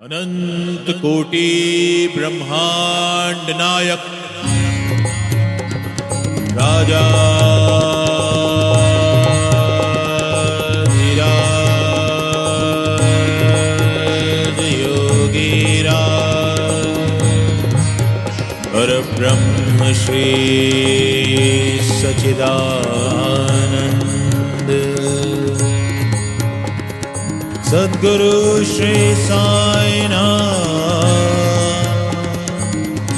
अनंत कोटि ब्रह्मांड नायक राजा धीराज योगीराज परब्रह्म श्री सच्चिदानंद सद्गुरु श्री साईनाथ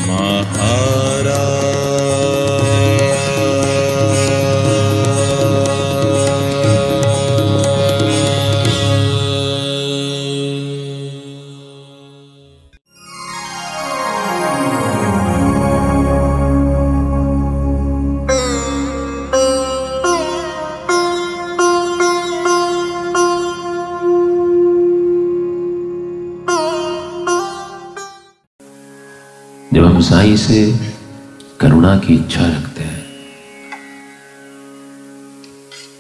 महाराज। जब हम साईं से करुणा की इच्छा रखते हैं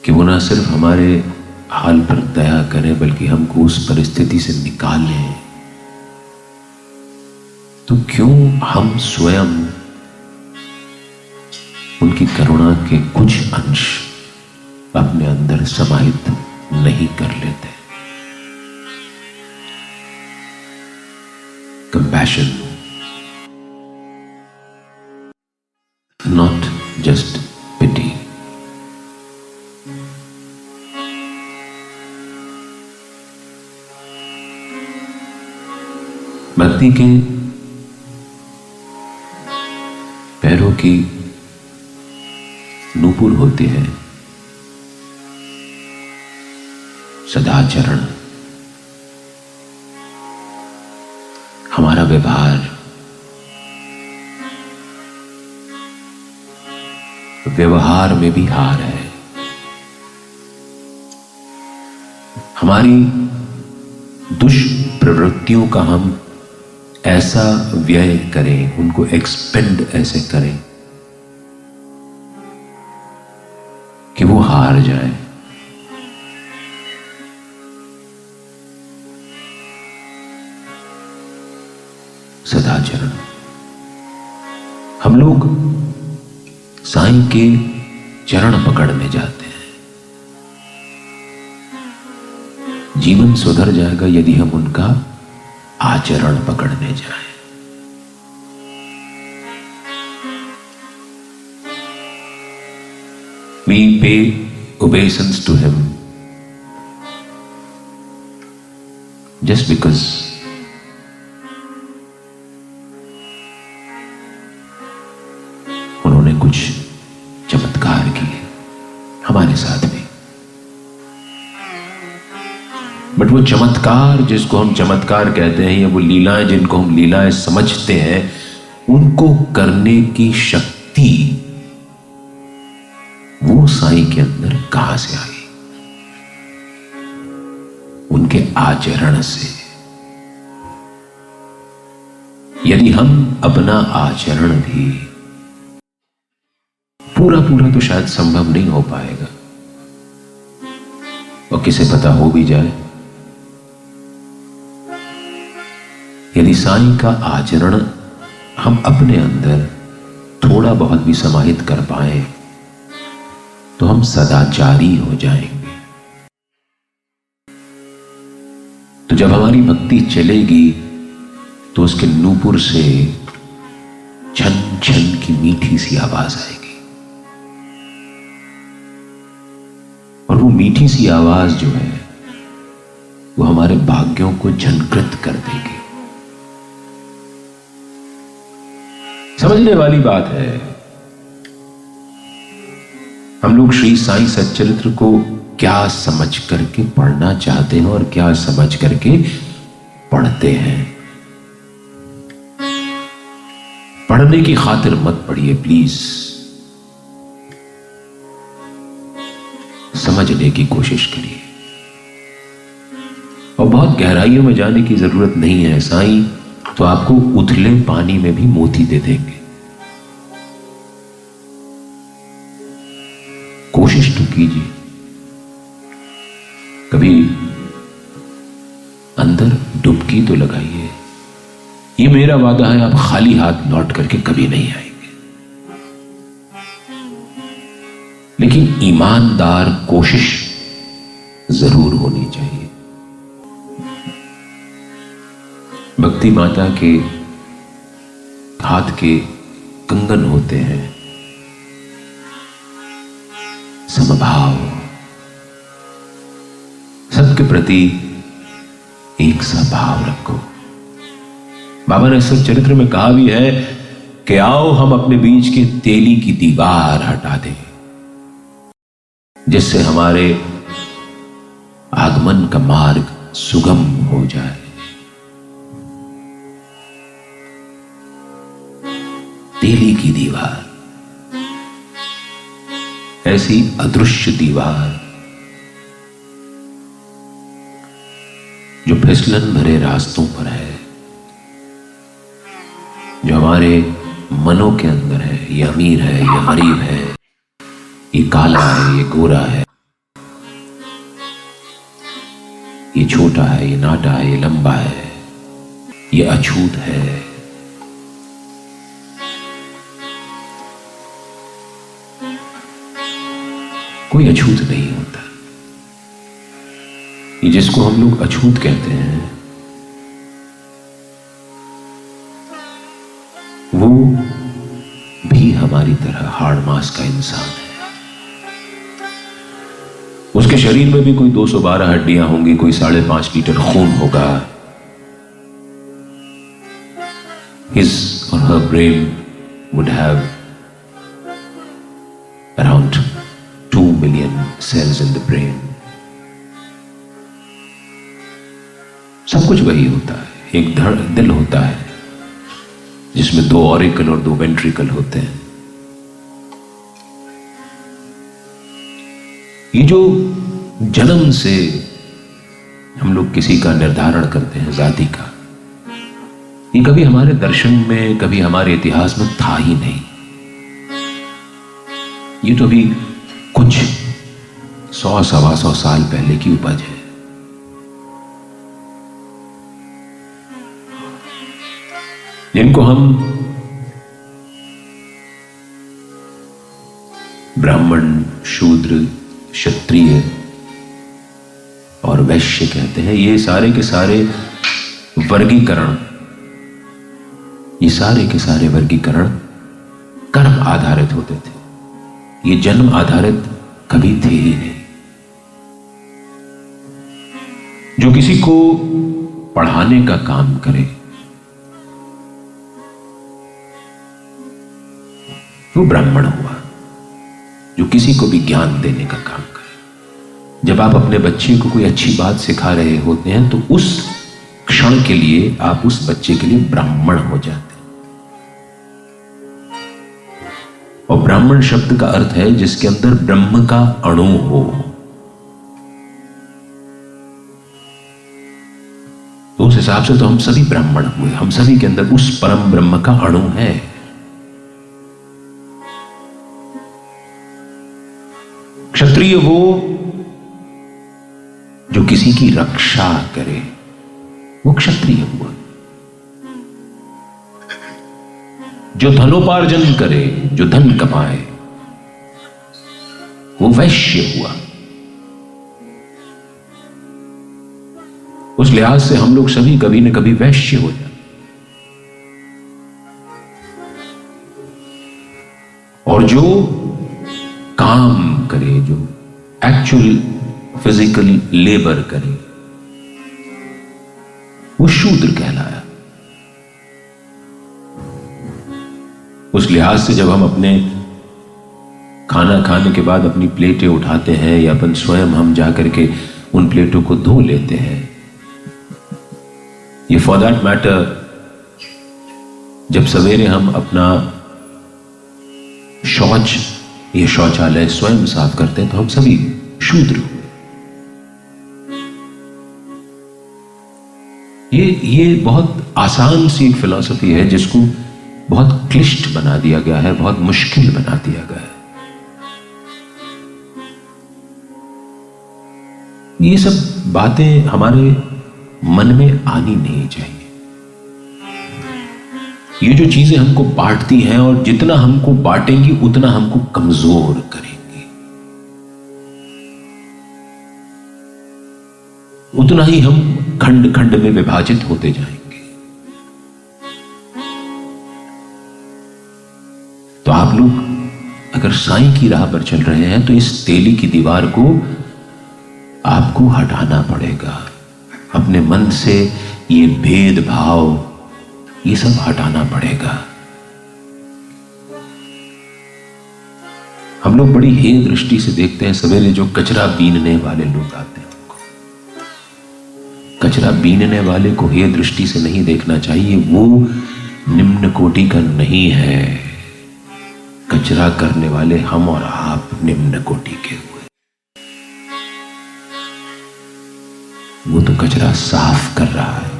कि वो ना सिर्फ हमारे हाल पर दया करें बल्कि हमको उस परिस्थिति से निकालें, तो क्यों हम स्वयं उनकी करुणा के कुछ अंश अपने अंदर समाहित नहीं कर लेते। Compassion, not just pity. भक्ति के पैरों की नूपुर होती है सदाचरण। हमारा व्यवहार में भी हार है। हमारी दुष्प्रवृत्तियों का हम ऐसा व्यय करें, उनको एक्सपेंड ऐसे करें कि वो हार जाए। सदाचरण। हम लोग साईं के चरण पकड़ने जाते हैं। जीवन सुधर जाएगा यदि हम उनका आचरण पकड़ने जाएं। We pay obeisance to him just because उन्होंने कुछ चमत्कार किए हमारे साथ भी। बट वो चमत्कार जिसको हम चमत्कार कहते हैं या वो लीलाएं जिनको हम लीलाएं समझते हैं, उनको करने की शक्ति वो साईं के अंदर कहां से आई? उनके आचरण से। यदि हम अपना आचरण भी पूरा तो शायद संभव नहीं हो पाएगा, और किसे पता हो भी जाए, यदि साईं का आचरण हम अपने अंदर थोड़ा बहुत भी समाहित कर पाए तो हम सदाचारी हो जाएंगे। तो जब हमारी भक्ति चलेगी तो उसके नूपुर से छन छन की मीठी सी आवाज आएगी, और वो मीठी सी आवाज जो है वो हमारे भाग्यों को झनकृत कर देगी। समझने वाली बात है। हम लोग श्री साईं सच्चरित्र को क्या समझ करके पढ़ना चाहते हैं और क्या समझ करके पढ़ते हैं। पढ़ने की खातिर मत पढ़िए प्लीज, समझने की कोशिश करिए। और बहुत गहराइयों में जाने की जरूरत नहीं है। साईं तो आपको उथले पानी में भी मोती दे देंगे। कोशिश तो कीजिए। कभी अंदर डुबकी डुबकी तो लगाइए। ये मेरा वादा है, आप खाली हाथ लौट करके कभी नहीं आएंगे। लेकिन ईमानदार कोशिश जरूर होनी चाहिए। भक्ति माता के हाथ के कंगन होते हैं, समभाव, सबके प्रति एक सा भाव रखो। बाबा ने सत चरित्र में कहा भी है कि आओ हम अपने बीच के तेली की दीवार हटा दें, जिससे हमारे आगमन का मार्ग सुगम हो जाए। तेली की दीवार, ऐसी अदृश्य दीवार जो फिसलन भरे रास्तों पर है, जो हमारे मनों के अंदर है। ये अमीर है, ये गरीब है, ये काला है, ये गोरा है, ये छोटा है, ये नाटा है, ये लंबा है, ये अछूत है। कोई अछूत नहीं होता। ये जिसको हम लोग अछूत कहते हैं, वो भी हमारी तरह हाड़ मांस का इंसान है। उसके शरीर में भी कोई 212 हड्डियां होंगी, कोई 5.5 लीटर खून होगा। His or her brain would have around 2 million cells in the brain. सब कुछ वही होता है। एक दिल होता है जिसमें 2 ऑरिकल और 2 वेंट्रिकल होते हैं। ये जो जन्म से हम लोग किसी का निर्धारण करते हैं जाति का, ये कभी हमारे दर्शन में, कभी हमारे इतिहास में था ही नहीं। ये तो भी कुछ 100-125 साल पहले की उपज है। जिनको हम ब्राह्मण, शूद्र, क्षत्रिय और वैश्य कहते हैं, ये सारे के सारे वर्गीकरण, ये सारे के सारे वर्गीकरण कर्म आधारित होते थे। ये जन्म आधारित कभी थे ही नहीं। जो किसी को पढ़ाने का काम करे वो ब्राह्मण हुआ। जो किसी को भी ज्ञान देने का काम करे, जब आप अपने बच्चे को कोई अच्छी बात सिखा रहे होते हैं तो उस क्षण के लिए आप उस बच्चे के लिए ब्राह्मण हो जाते हैं। और ब्राह्मण शब्द का अर्थ है जिसके अंदर ब्रह्म का अणु हो। तो उस हिसाब से तो हम सभी ब्राह्मण हुए। हम सभी के अंदर उस परम ब्रह्म का अणु है। क्षत्रिय वो जो किसी की रक्षा करे, वो क्षत्रिय हुआ। जो धनोपार्जन करे, जो धन कमाए, वो वैश्य हुआ। उस लिहाज से हम लोग सभी कभी न कभी वैश्य हो जाते। और जो काम करे, जो एक्चुअल फिजिकल लेबर करे, वो शूद्र कहलाया। उस लिहाज से जब हम अपने खाना खाने के बाद अपनी प्लेटें उठाते हैं या अपन स्वयं हम जाकर के उन प्लेटों को धो लेते हैं, ये फॉर दैट मैटर जब सवेरे हम अपना शौच ये शौचालय स्वयं साफ करते हैं तो हम सभी शूद्र हुए। ये बहुत आसान सी एक फिलॉसफी है जिसको बहुत क्लिष्ट बना दिया गया है, बहुत मुश्किल बना दिया गया है। ये सब बातें हमारे मन में आनी नहीं चाहिए। ये जो चीजें हमको बांटती हैं और जितना हमको बांटेंगी उतना हमको कमजोर करेंगी, उतना ही हम खंड खंड में विभाजित होते जाएंगे। तो आप लोग अगर साईं की राह पर चल रहे हैं तो इस तेली की दीवार को आपको हटाना पड़ेगा। अपने मन से ये भेदभाव, ये सब हटाना पड़ेगा। हम लोग बड़ी हेय दृष्टि से देखते हैं, सवेरे जो कचरा बीनने वाले लोग आते हैं, कचरा बीनने वाले को हेय दृष्टि से नहीं देखना चाहिए। वो निम्न कोटि का नहीं है। कचरा करने वाले हम और आप निम्न कोटि के हुए। वो तो कचरा साफ कर रहा है।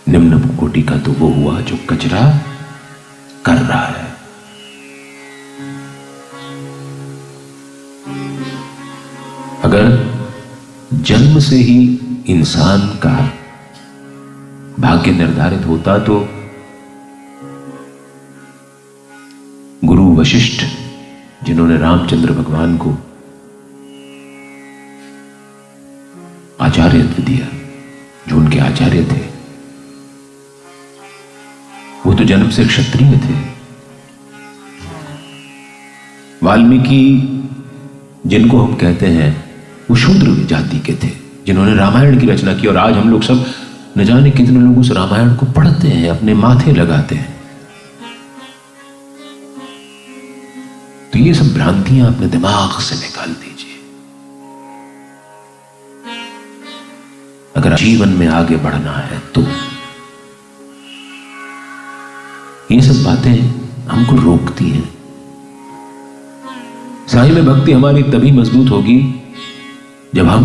निम्न कोटि का तो वो हुआ जो कचरा कर रहा है। अगर जन्म से ही इंसान का भाग्य निर्धारित होता तो गुरु वशिष्ठ, जिन्होंने रामचंद्र भगवान को आचार्यत्व दिया, जो उनके आचार्य थे, वो तो जन्म से क्षत्रिय थे। वाल्मीकि, जिनको हम कहते हैं, वो शूद्र जाति के थे, जिन्होंने रामायण की रचना की। और आज हम लोग सब न जाने कितने लोग उस रामायण को पढ़ते हैं, अपने माथे लगाते हैं। तो ये सब भ्रांतियां अपने दिमाग से निकाल दीजिए। अगर जीवन में आगे बढ़ना है तो ये सब बातें हमको रोकती हैं। साईं में भक्ति हमारी तभी मजबूत होगी जब हम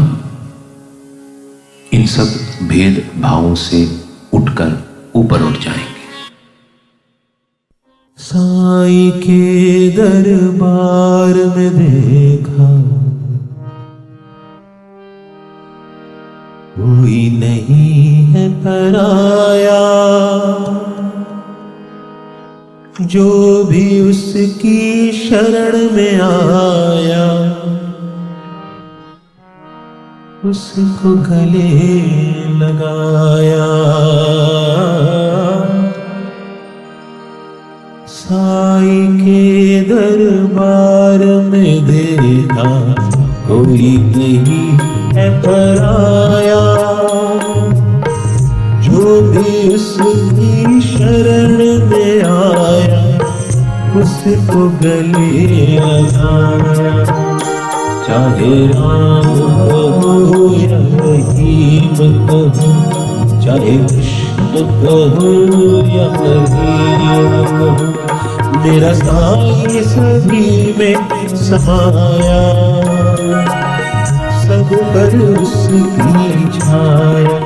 इन सब भेद भावों से उठकर ऊपर उठ जाएंगे। साईं के दरबार में देखा कोई नहीं है पराया, जो भी उसकी शरण में आया उसको गले लगाया। साईं के दरबार में देखा कोई नहीं है पराया, जो भी उसकी शरण में आया उसको गले लगाया। चाहे राम कहो या रहीम कहो, चाहे कृष्ण कहो या कबीर कहो, मेरा साईं सभी में समाया। सब पर उसकी छाया।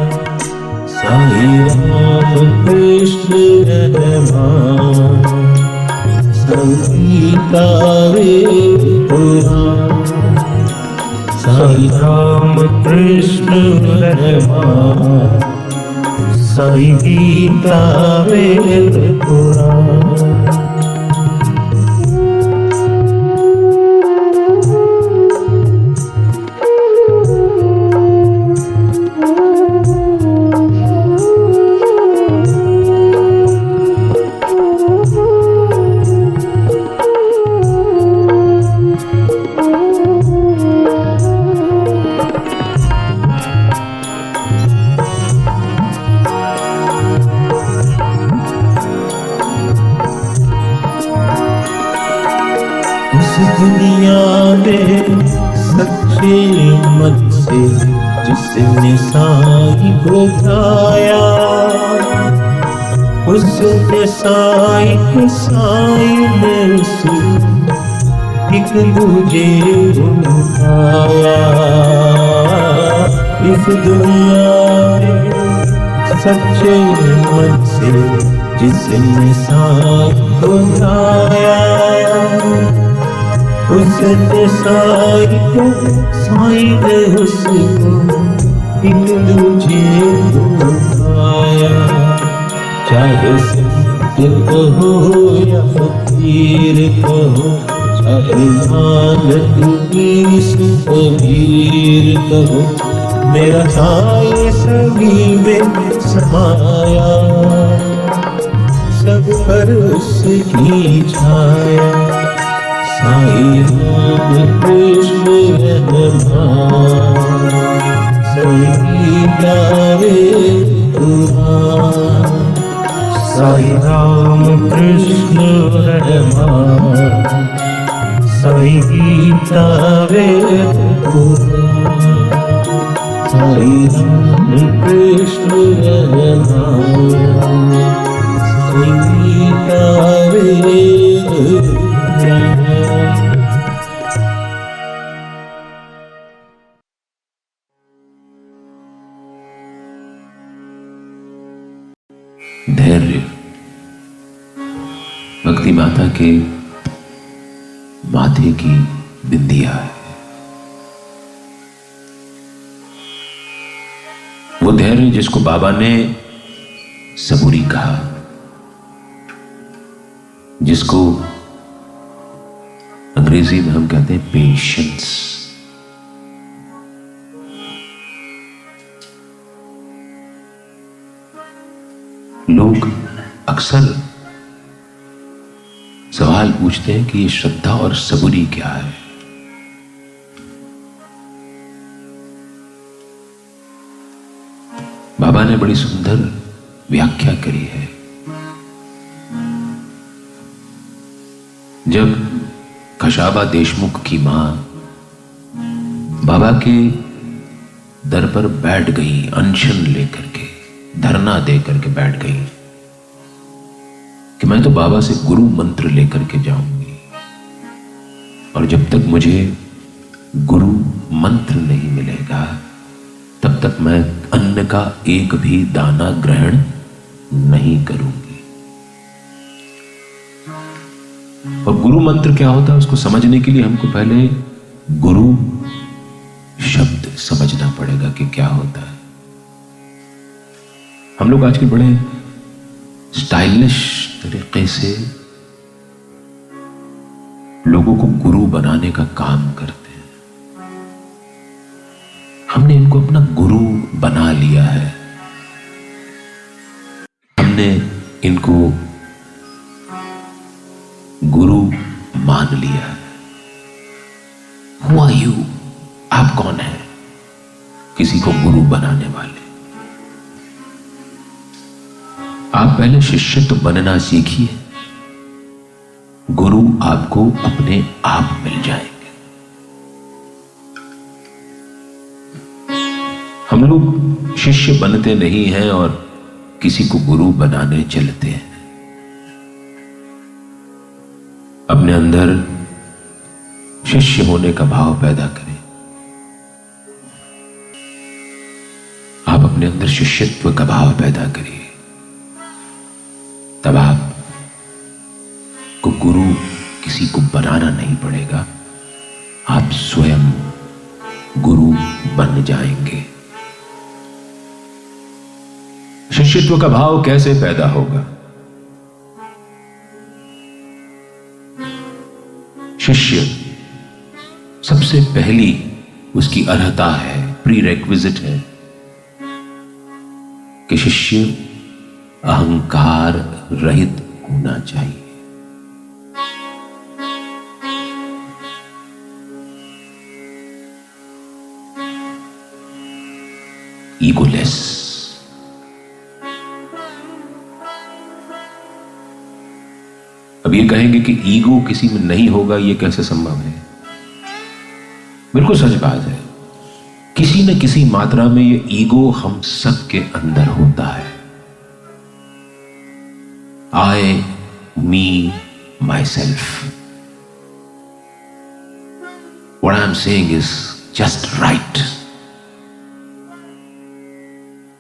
साईं राम कृष्ण रहमान, संगीता वे पुराण। साईं राम कृष्ण रहमान, साईं गीता वेद पुराण। दुनिया में सच्चे मन से जिसने साईं को गाया, उसने साईं को साईं ने उसे एक दूजे को उठाया। इस दुनिया में सच्चे मन से जिसने साईं को गाया, उसने साई को साई ने उसको एक दूजे को पाया। चाहे संत कहो या फकीर कहो, चाहे नानक ईस कबीर कहो, मेरा साई सभी में समाया। सब पर उसकी छाया। साई राम कृष्ण रहमान, साई गावे पुराण। साई राम कृष्ण रहमान, साई गीता वेद पुराण। साई राम कृष्ण रहमान, साई गीता वेद पुराण। धैर्य भक्ति माता के माथे की बिंदिया है। वो धैर्य जिसको बाबा ने सबूरी कहा, जिसको अंग्रेजी में हम कहते हैं पेशेंस। लोग अक्सर सवाल पूछते हैं कि ये श्रद्धा और सबूरी क्या है। बाबा ने बड़ी सुंदर व्याख्या करी है। जब खशाबा देशमुख की मां बाबा के दर पर बैठ गई, अनशन लेकर के, धरना दे करके बैठ गई कि मैं तो बाबा से गुरु मंत्र लेकर के जाऊंगी, और जब तक मुझे गुरु मंत्र नहीं मिलेगा तब तक मैं अन्न का एक भी दाना ग्रहण नहीं करूंगी। और गुरु मंत्र क्या होता है उसको समझने के लिए हमको पहले गुरु शब्द समझना पड़ेगा कि क्या होता है। हम लोग आजकल बड़े स्टाइलिश तरीके से लोगों को गुरु बनाने का काम करते हैं। हमने इनको अपना गुरु बना लिया है। हमने इनको गुरु मान लिया है। Who are you? आप कौन है किसी को गुरु बनाने वाले? आप पहले शिष्य तो बनना सीखिए, गुरु आपको अपने आप मिल जाएंगे। हम लोग शिष्य बनते नहीं हैं और किसी को गुरु बनाने चलते हैं। अपने अंदर शिष्य होने का भाव पैदा करें। आप अपने अंदर शिष्यत्व का भाव पैदा करिए, तब आप को गुरु किसी को बनाना नहीं पड़ेगा, आप स्वयं गुरु बन जाएंगे। शिष्यत्व का भाव कैसे पैदा होगा? शिष्य सबसे पहली उसकी अर्हता है, प्री रेक्विजिट है कि शिष्य अहंकार रहित होना चाहिए। ईगोलेस। अब ये कहेंगे कि ईगो किसी में नहीं होगा, ये कैसे संभव है? बिल्कुल सच बात है। किसी न किसी मात्रा में ये ईगो हम सब के अंदर होता है। I, me, myself. What I'm saying is just right.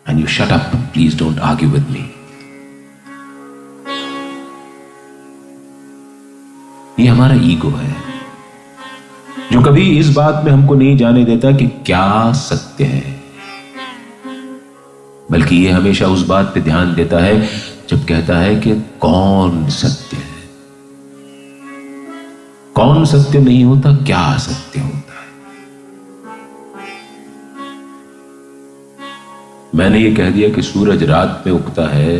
And you shut up, please don't argue with me. ये हमारा ईगो है। जो कभी इस बात में हमको नहीं जाने देता कि क्या सत्य है, बल्कि ये हमेशा उस बात पे ध्यान देता है जब कहता है कि कौन सत्य है। कौन सत्य नहीं होता, क्या सत्य होता है। मैंने ये कह दिया कि सूरज रात में उगता है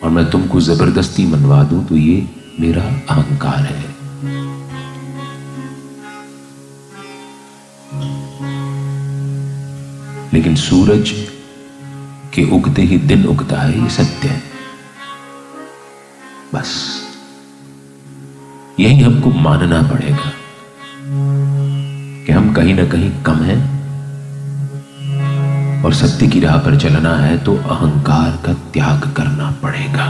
और मैं तुमको जबरदस्ती मनवा दूं तो ये मेरा अहंकार है। लेकिन सूरज के उगते ही दिन उगता है, ये सत्य है। बस यही हमको मानना पड़ेगा कि हम कहीं ना कहीं कम हैं और सत्य की राह पर चलना है तो अहंकार का त्याग करना पड़ेगा।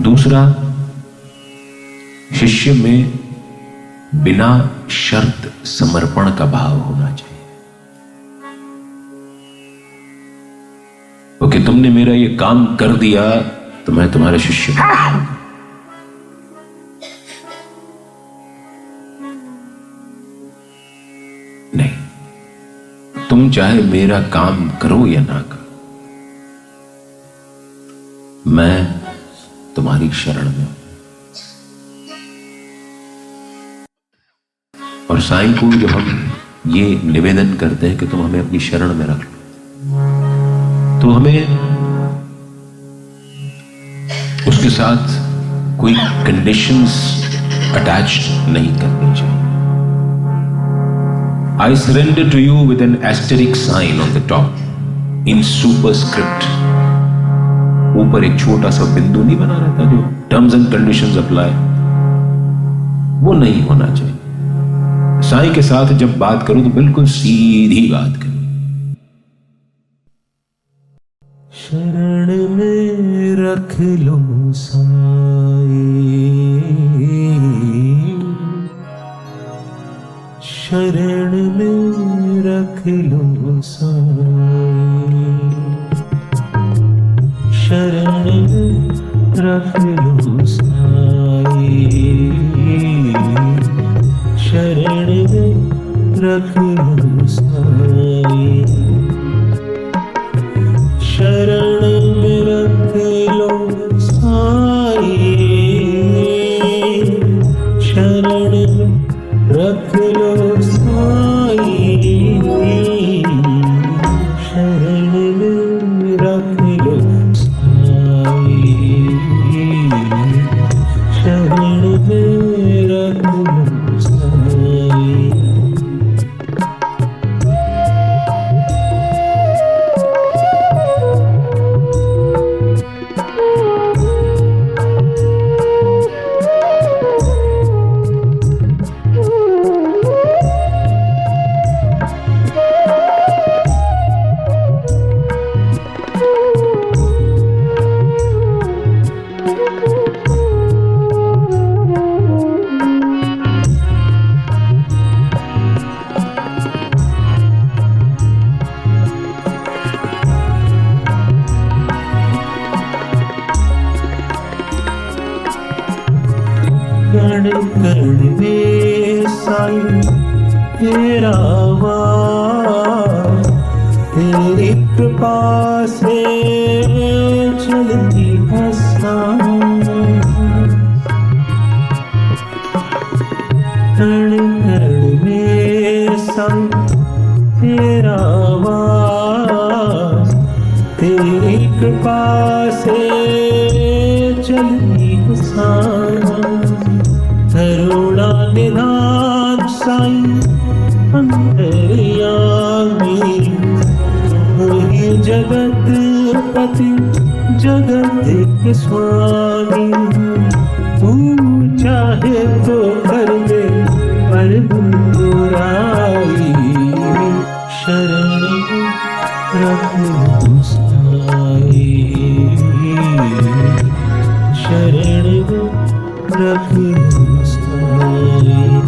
दूसरा, शिष्य में बिना शर्त समर्पण का भाव होना चाहिए। कि तुमने मेरा ये काम कर दिया तो मैं तुम्हारा शिष्य बन जाऊंगा। नहीं, तुम चाहे मेरा काम करो या ना करो, मैं तुम्हारी शरण में हूं। और साईं को जब हम ये निवेदन करते हैं कि तुम हमें अपनी शरण में रख लो, तो हमें उसके साथ कोई कंडीशंस अटैच्ड नहीं करनी चाहिए। I surrender to you with an asterisk sign on the top in superscript. ऊपर एक छोटा सा बिंदु नहीं बना रहता जो टर्म्स एंड कंडीशंस अप्लाई, वो नहीं होना चाहिए। साईं के साथ जब बात करूं तो बिल्कुल सीधी बात करूं। शरण में रख लो साईं, शरण में रख लो साईं, शरण में रख लो साईं, शरण में रख लो साईं, शरण में रख लो साईं, शरण में रख लो साईं, शरण में रख लो साईं, शरण में रख लो साईं। कण कण में साईं तेरा वास, तेरी कृपा से चलती है सांस। कण कण में साईं तेरा वास, तेरी कृपा से चलती है सांस। करुणा निधान साईं अंतर्यामी, वही जगत पति जगत के स्वामी। तू चाहे तो कर दे पर बुराई, शरण रख लो साईं, शरण रख लो साईं।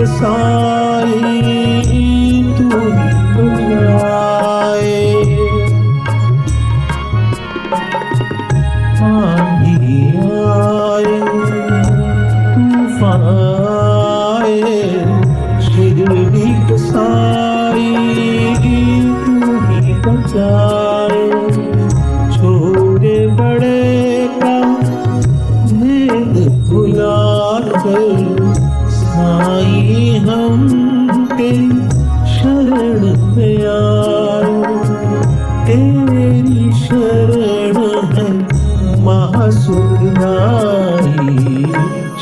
साई तू ही बचाए। आंधी आए तूफान आए शिरडी के साई तू ही बचाए। छोटे बड़े का भेद भुला कर साई हम तेरी शरण में आए। तेरी शरण है महासुखदाई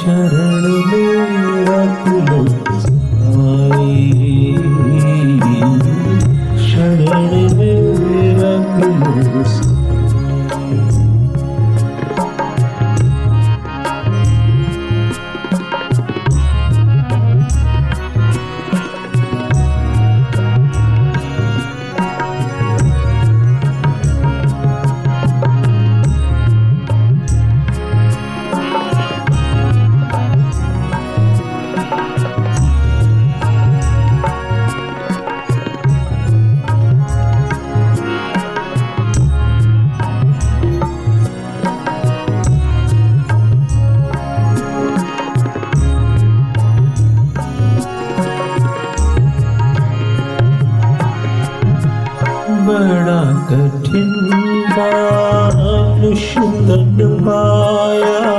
शरण में रख लो साई शरण में रख लो साई। बड़ा कठिन मुश्किल पाया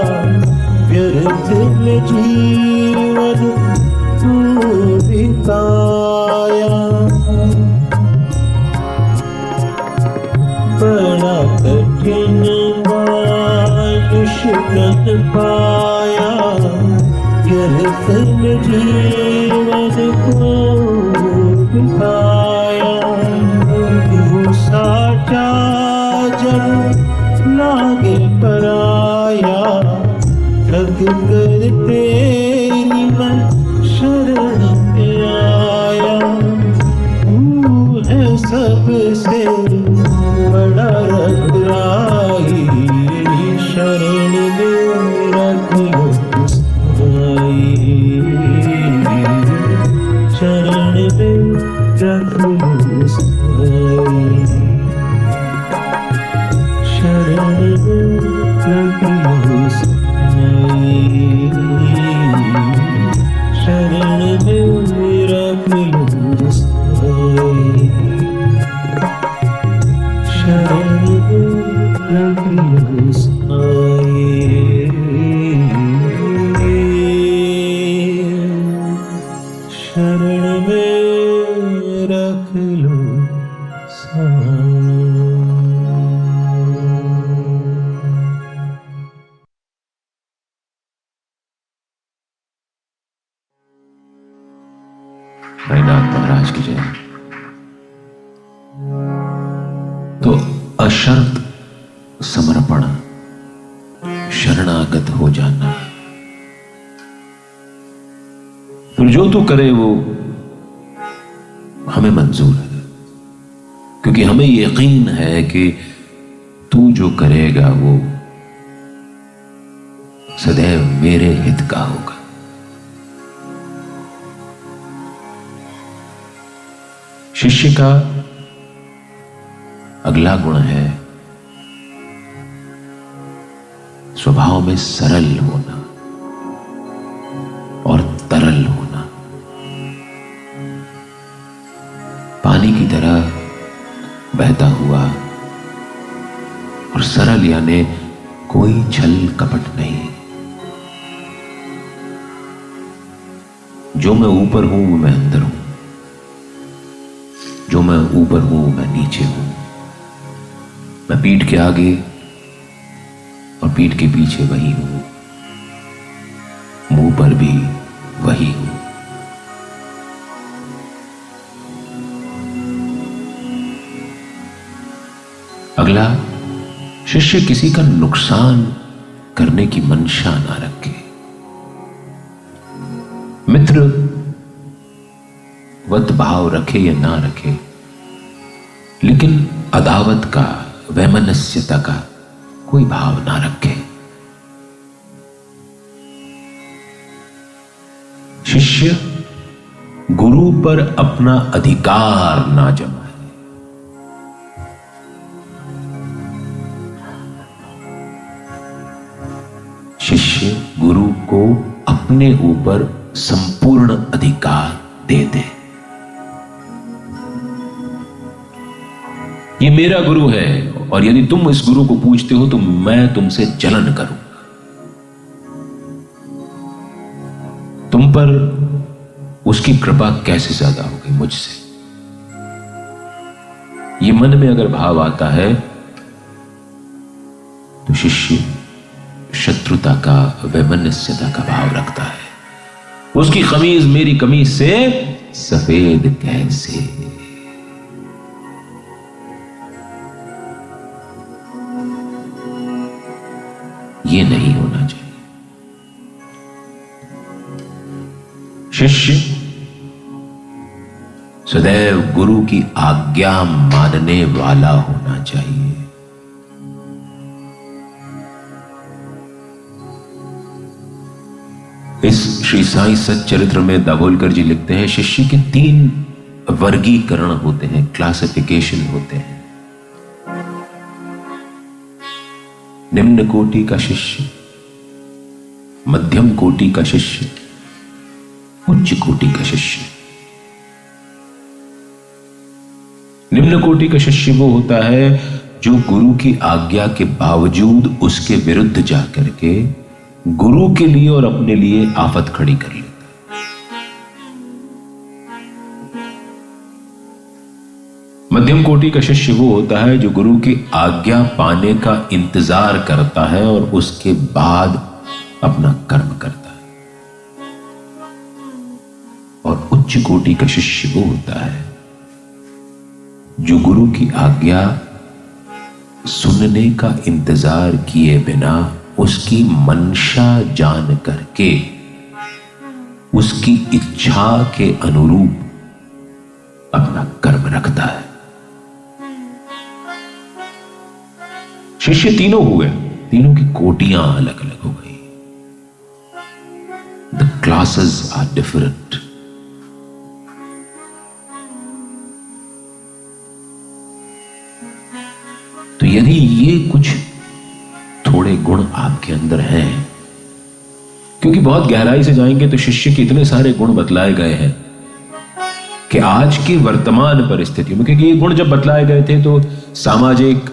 व्यर्थ में जीवन तू बिताया। बड़ा कठिन मुश्किल पाया व्यर्थ में जीवन को बिताया। साचा जब लागे पराया ठग कर तेरी मैं शरण में आया। तू है सबसे बड़ा रघुराई शरण में रख लो साई शरण में रख लो साई शरण में रख लो साई शरण में रख लो साई शरण में रख लो साई शरण में रख लो साई। नाथ महाराज की जय। तो अशर्त समर्पण शरणागत हो जाना, फिर जो तू करे वो हमें मंजूर है, क्योंकि हमें यकीन है कि तू जो करेगा वो सदैव मेरे हित का होगा। शिष्य का अगला गुण है स्वभाव में सरल होना और तरल होना। पानी की तरह बहता हुआ और सरल, यानी कोई छल कपट नहीं। जो मैं ऊपर हूं वो मैं अंदर हूं, जो मैं ऊपर हूं मैं नीचे हूं, मैं पीठ के आगे और पीठ के पीछे वही हूं, मुंह पर भी वही हूं। अगला, शिष्य किसी का नुकसान करने की मंशा ना रखे। मित्र वत भाव रखे या ना रखे, लेकिन अदावत का, वैमनस्यता का कोई भाव ना रखे। शिष्य गुरु पर अपना अधिकार ना जमाए। शिष्य गुरु को अपने ऊपर संपूर्ण अधिकार दे दे। ये मेरा गुरु है और यदि तुम इस गुरु को पूजते हो तो मैं तुमसे जलन करूं। तुम पर उसकी कृपा कैसे ज्यादा होगी मुझसे। ये मन में अगर भाव आता है तो शिष्य शत्रुता का, वैमनस्यता का भाव रखता है। उसकी कमीज मेरी कमीज से सफेद कैसे। ये नहीं होना चाहिए। शिष्य सदैव गुरु की आज्ञा मानने वाला होना चाहिए। इस श्री साईं सच्चरित्र में दाभोलकर जी लिखते हैं, शिष्य के 3 वर्गीकरण होते हैं, क्लासिफिकेशन होते हैं। निम्न कोटि का शिष्य, मध्यम कोटि का शिष्य, उच्च कोटि का शिष्य। निम्न कोटि का शिष्य वो होता है जो गुरु की आज्ञा के बावजूद उसके विरुद्ध जाकर के गुरु के लिए और अपने लिए आफत खड़ी कर लेता है। मध्यम कोटि का शिष्य वो होता है जो गुरु की आज्ञा पाने का इंतजार करता है और उसके बाद अपना कर्म करता है। और उच्च कोटि का शिष्य वो होता है जो गुरु की आज्ञा सुनने का इंतजार किए बिना उसकी मंशा जान करके उसकी इच्छा के अनुरूप अपना कर्म रखता है। शिष्य तीनों हुए, तीनों की कोटियां अलग अलग हो गई। The classes are different. तो यदि ये कुछ थोड़े गुण आपके अंदर हैं, क्योंकि बहुत गहराई से जाएंगे तो शिष्य के इतने सारे गुण बतलाए गए हैं कि आज की वर्तमान परिस्थितियों में, क्योंकि ये गुण जब बतलाए गए थे तो सामाजिक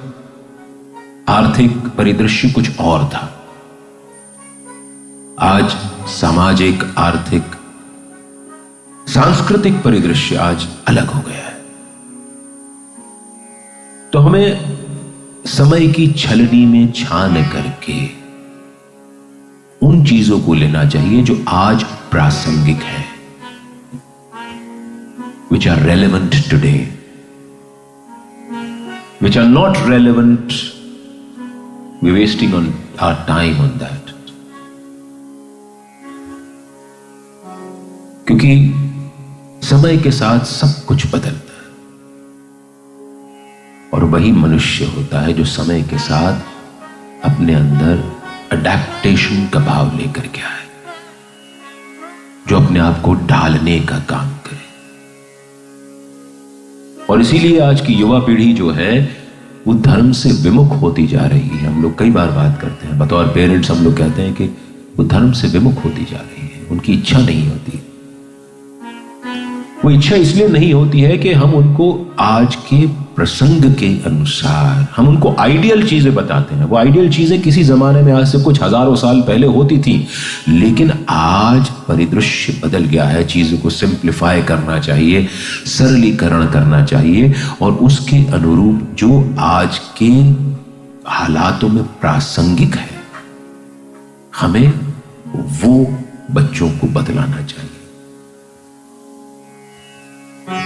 आर्थिक परिदृश्य कुछ और था। आज सामाजिक, आर्थिक, सांस्कृतिक परिदृश्य आज अलग हो गया है। तो हमें समय की छलनी में छान करके उन चीजों को लेना चाहिए जो आज प्रासंगिक है, which are relevant today, which are not relevant, we're wasting on our time on that. क्योंकि समय के साथ सब कुछ बदलता है और वही मनुष्य होता है जो समय के साथ अपने अंदर अडैप्टेशन का भाव लेकर के आए, जो अपने आप को ढालने का काम करे। और इसीलिए आज की युवा पीढ़ी जो है वो धर्म से विमुख होती जा रही है। हम लोग कई बार बात करते हैं, बतौर पेरेंट्स हम लोग कहते हैं कि वो धर्म से विमुख होती जा रही है, उनकी इच्छा नहीं होती। वो इच्छा इसलिए नहीं होती है कि हम उनको आज के प्रसंग के अनुसार हम उनको आइडियल चीजें बताते हैं। वो आइडियल चीजें किसी जमाने में आज से कुछ हजारों साल पहले होती थी, लेकिन आज परिदृश्य बदल गया है। चीजों को सिंप्लीफाई करना चाहिए, सरलीकरण करना चाहिए और उसके अनुरूप जो आज के हालातों में प्रासंगिक है हमें वो बच्चों को बदलाना चाहिए।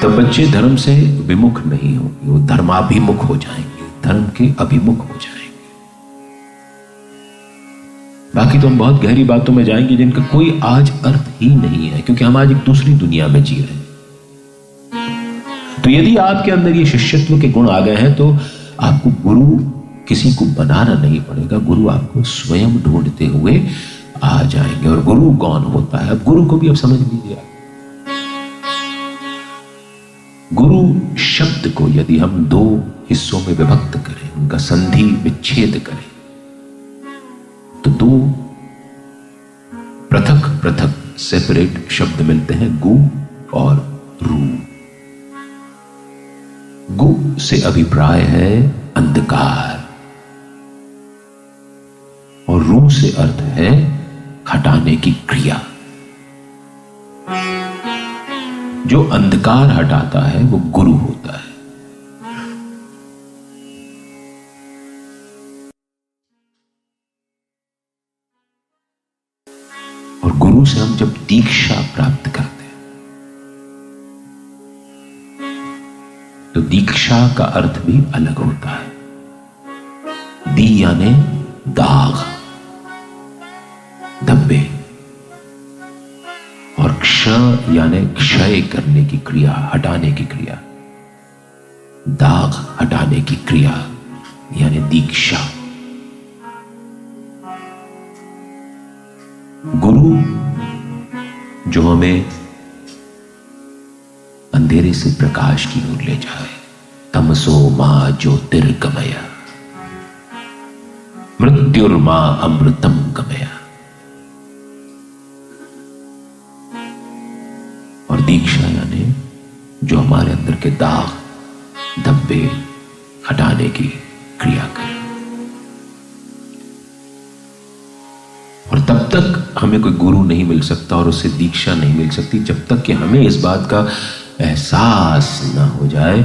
तब बच्चे धर्म से विमुख नहीं होंगे, वो धर्माभिमुख हो जाएंगे, धर्म के अभिमुख हो जाएंगे। बाकी तो हम बहुत गहरी बातों में जाएंगे जिनका कोई आज अर्थ ही नहीं है, क्योंकि हम आज एक दूसरी दुनिया में जी रहे हैं। तो यदि आपके अंदर ये शिष्यत्व के गुण आ गए हैं तो आपको गुरु किसी को बनाना नहीं पड़ेगा, गुरु आपको स्वयं ढूंढते हुए आ जाएंगे। और गुरु कौन होता है, अब गुरु को भी अब समझ लीजिए। गुरु शब्द को यदि हम दो हिस्सों में विभक्त करें, उनका संधि विच्छेद करें, तो दो पृथक पृथक सेपरेट शब्द मिलते हैं, गु और रू। गु से अभिप्राय है अंधकार और रू से अर्थ है हटाने की क्रिया। जो अंधकार हटाता है वो गुरु होता है। और गुरु से हम जब दीक्षा प्राप्त करते हैं तो दीक्षा का अर्थ भी अलग होता है। दी यानी दाग, धब्बे, और क्ष यानी क्षय करने की क्रिया, हटाने की क्रिया। दाग हटाने की क्रिया यानी दीक्षा। गुरु जो हमें अंधेरे से प्रकाश की ओर ले जाए, तमसो मां ज्योतिर्गमय मृत्युर्मा अमृतम गमया। और दीक्षा यानी जो हमारे अंदर के दाग धब्बे हटाने की क्रिया करे। और तब तक हमें कोई गुरु नहीं मिल सकता और उससे दीक्षा नहीं मिल सकती जब तक कि हमें इस बात का एहसास ना हो जाए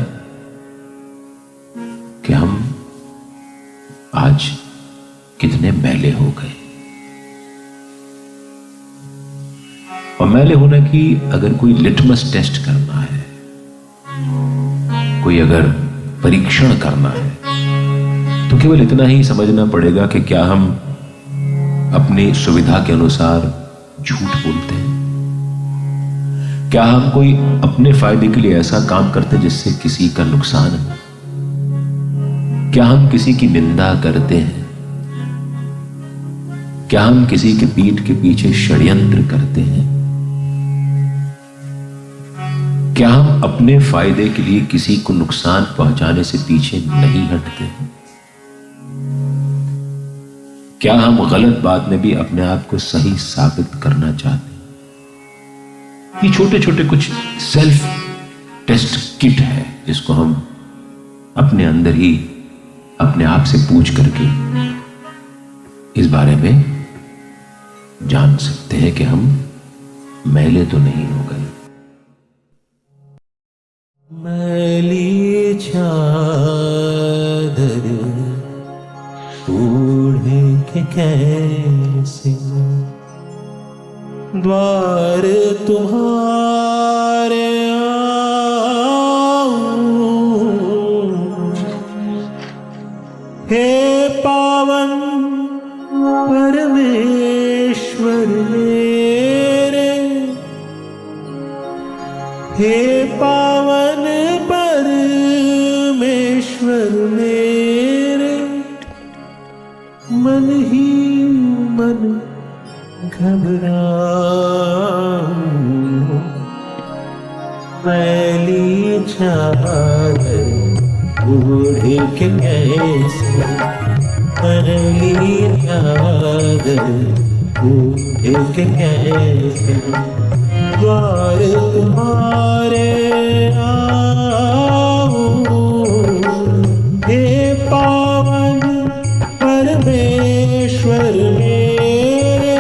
कि हम आज कितने मैले हो गए। और मैले होने की अगर कोई लिटमस टेस्ट करना है, कोई अगर परीक्षण करना है, तो केवल इतना ही समझना पड़ेगा कि क्या हम अपनी सुविधा के अनुसार झूठ बोलते हैं, क्या हम कोई अपने फायदे के लिए ऐसा काम करते हैं जिससे किसी का नुकसान है, क्या हम किसी की निंदा करते हैं, क्या हम किसी के पीठ के पीछे षड्यंत्र करते हैं, क्या हम अपने फायदे के लिए किसी को नुकसान पहुंचाने से पीछे नहीं हटते हैं, क्या हम गलत बात में भी अपने आप को सही साबित करना चाहते हैं। ये छोटे छोटे कुछ सेल्फ टेस्ट किट है जिसको हम अपने अंदर ही अपने आप से पूछ करके इस बारे में जान सकते हैं कि हम मैले तो नहीं हो गए। मैली चादर ओढ़े के कैसे द्वार तुम्हारे आऊं, हे पावन परमेश्वर मेरे, हे पावन परमेश्वर मेरे, मन ही मन घबराऊं, मैली चादर ओढ़े के कैसे, मैली चादर ओढ़े के कैसे द्वार तुम्हारे आऊं, हे पावन परमेश्वर मेरे,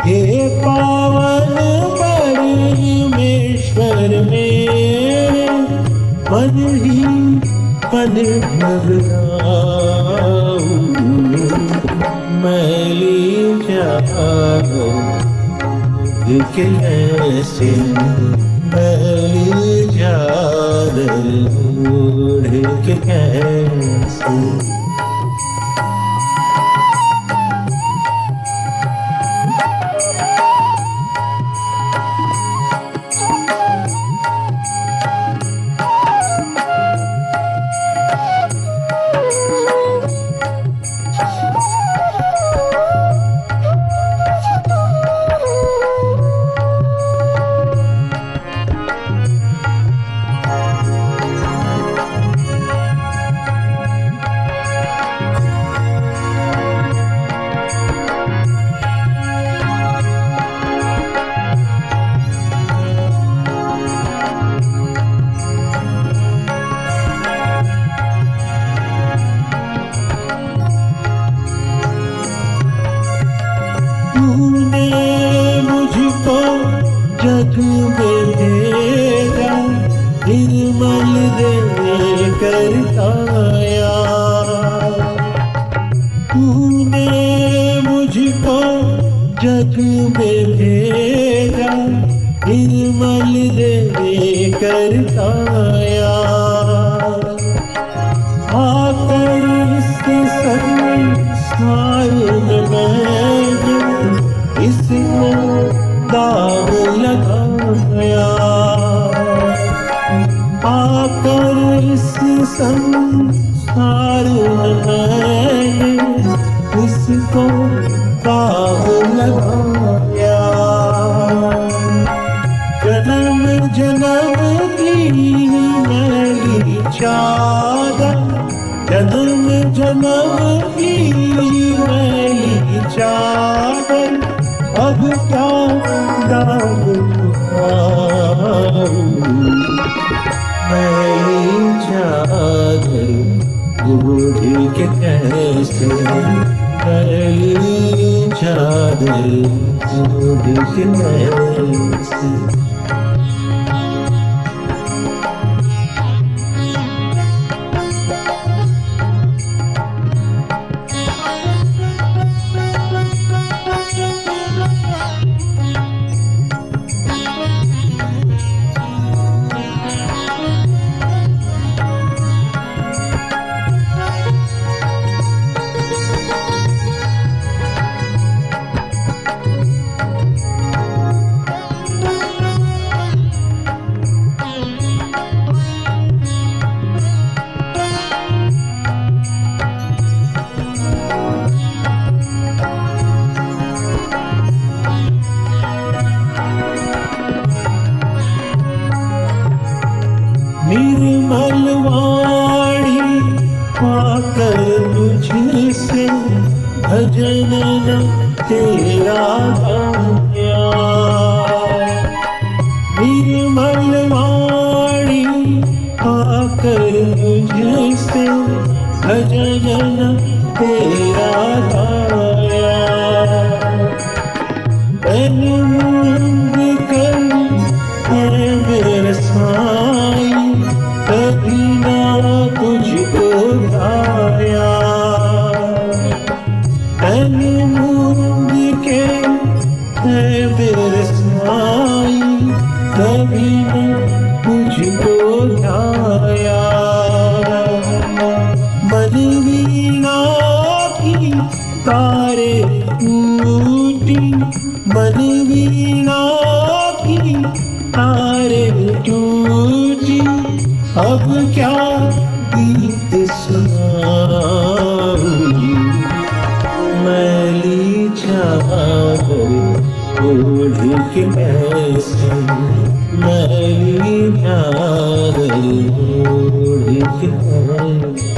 हे पावन परमेश्वर मेरे, मन ही मन घबराऊं, मैली चादर के कैसे, मैली चादर ओढ़े के कैसे। जग में भेजा निर्मल दे करता आया। तूने मुझको जग में भेजा निर्मल दे करता आया। आकर इसके संसार में इसको दाग लगाया। आकर इस संसार में इसको दाग लगाया। जन्म जन्म की मैली चादर, जन्म जन्म की मैली चादर, अब क्या दाग मैली चादर बूढ़ी के कैसे, मैली चादर बूढ़ी के कैसे। निर्मल वाणी पाकर तुझसे भजन न तेरा गाया। निर्मल वाणी पाकर तुझसे भजन न तेरा गाया। मैंने मूंग कर मेरे साई कभी ना तुझको गाया। मैंने मूंग के मेरे साई कभी ना तुझको गाया। मन वीणा की तारे टूटी, मन वीणा की तारे टूटी, अब क्या गीत सुनाऊं। मैली चादर ओढ़ के कैसे, मैली चादर ओढ़ के कैसे।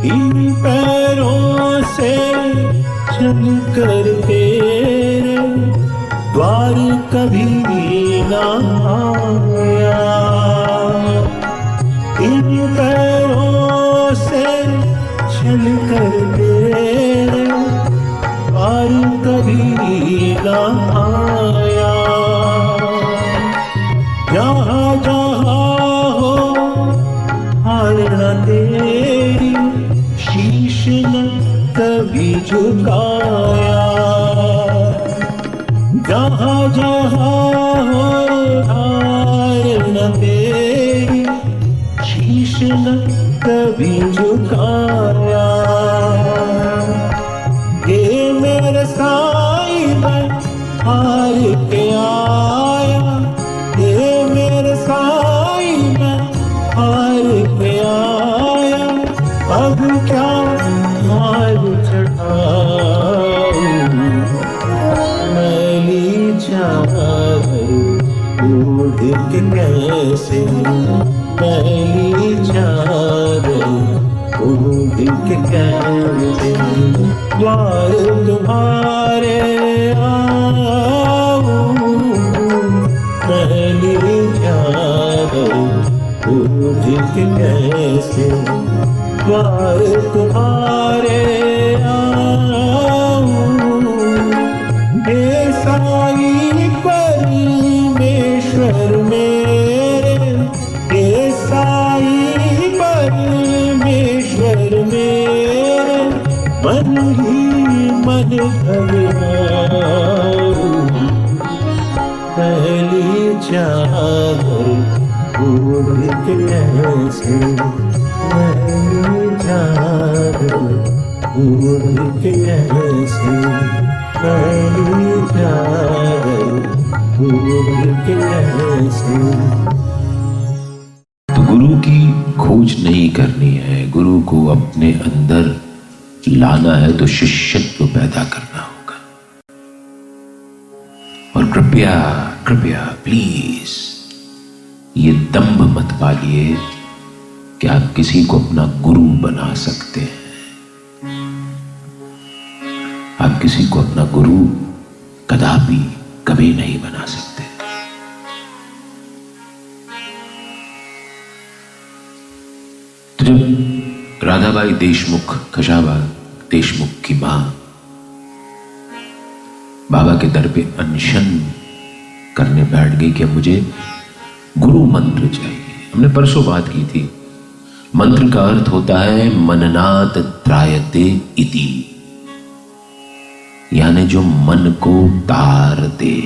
इन पैरों से चल कर तेरे द्वार कभी ना आया। इन पैरों से चल कर तेरे द्वार कभी ना आया। जहाँ जहाँ हो हारना तेरी, शीश न कभी झुकाया। जहाँ जहाँ हो हारना तेरी, शीश न कभी झुकाया। ये मेरे साई मैं हार के आया। ये मेरे साई मैं हार के आया। अब क्या हार चढ़ा कैसे पहली चादर ओढ़ के कैसे द्वार तुम्हारे आऊं, पहली चादर ओढ़ के कैसे द्वार तुम्हारे आऊं। हे साईं परमेश्वर मेरे, हे साईं परमेश्वर मेरे, मन ही मन घबराऊं, पहली चादर ओढ़ के कैसे पहली चादर ओढ़ के कैसे पहली चादर ओढ़ के कैसे। तो गुरु की खोज नहीं करनी है, गुरु को अपने अंदर लाना है तो शिष्यत्व पैदा करना होगा। और कृपया कृपया प्लीज ये दंभ मत पालिए कि आप किसी को अपना गुरु बना सकते हैं। आप किसी को अपना गुरु कदापि कभी नहीं बना सकते। तो जब राधाबाई देशमुख, खशाबा देशमुख की मां बाबा के दर पे अनशन करने बैठ गई कि अब मुझे गुरु मंत्र चाहिए। हमने परसों बात की थी, मंत्र का अर्थ होता है मननात त्रायते इति, यानी जो मन को तार दे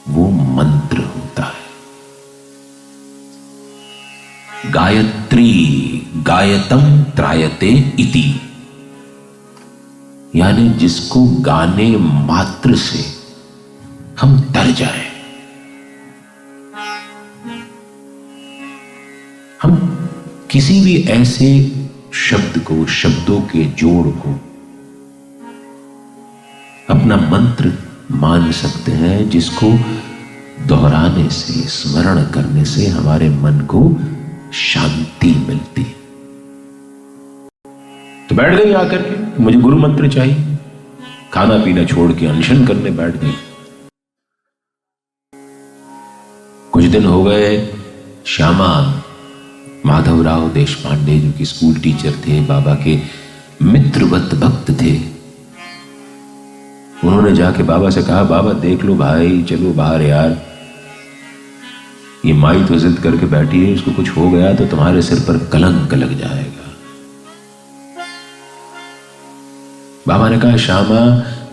वो मंत्र होता है। गायत्री गायतम त्रायते इति, यानी जिसको गाने मात्र से हम तर जाएं, हम किसी भी ऐसे शब्द को, शब्दों के जोड़ को अपना मंत्र मान सकते हैं, जिसको दोहराने से, स्मरण करने से हमारे मन को शांति मिलती। तो बैठ गई आकर के, मुझे गुरु मंत्र चाहिए। खाना पीना छोड़ के अनशन करने बैठ गई। कुछ दिन हो गए, श्यामा माधवराव देशपांडे जो कि स्कूल टीचर थे, बाबा के मित्रवत भक्त थे, उन्होंने जाके बाबा से कहा, बाबा देख लो भाई, चलो बाहर यार, ये माई तो जिद करके बैठी है, इसको कुछ हो गया तो तुम्हारे सिर पर कलंक लग जाएगा। बाबा ने कहा, श्यामा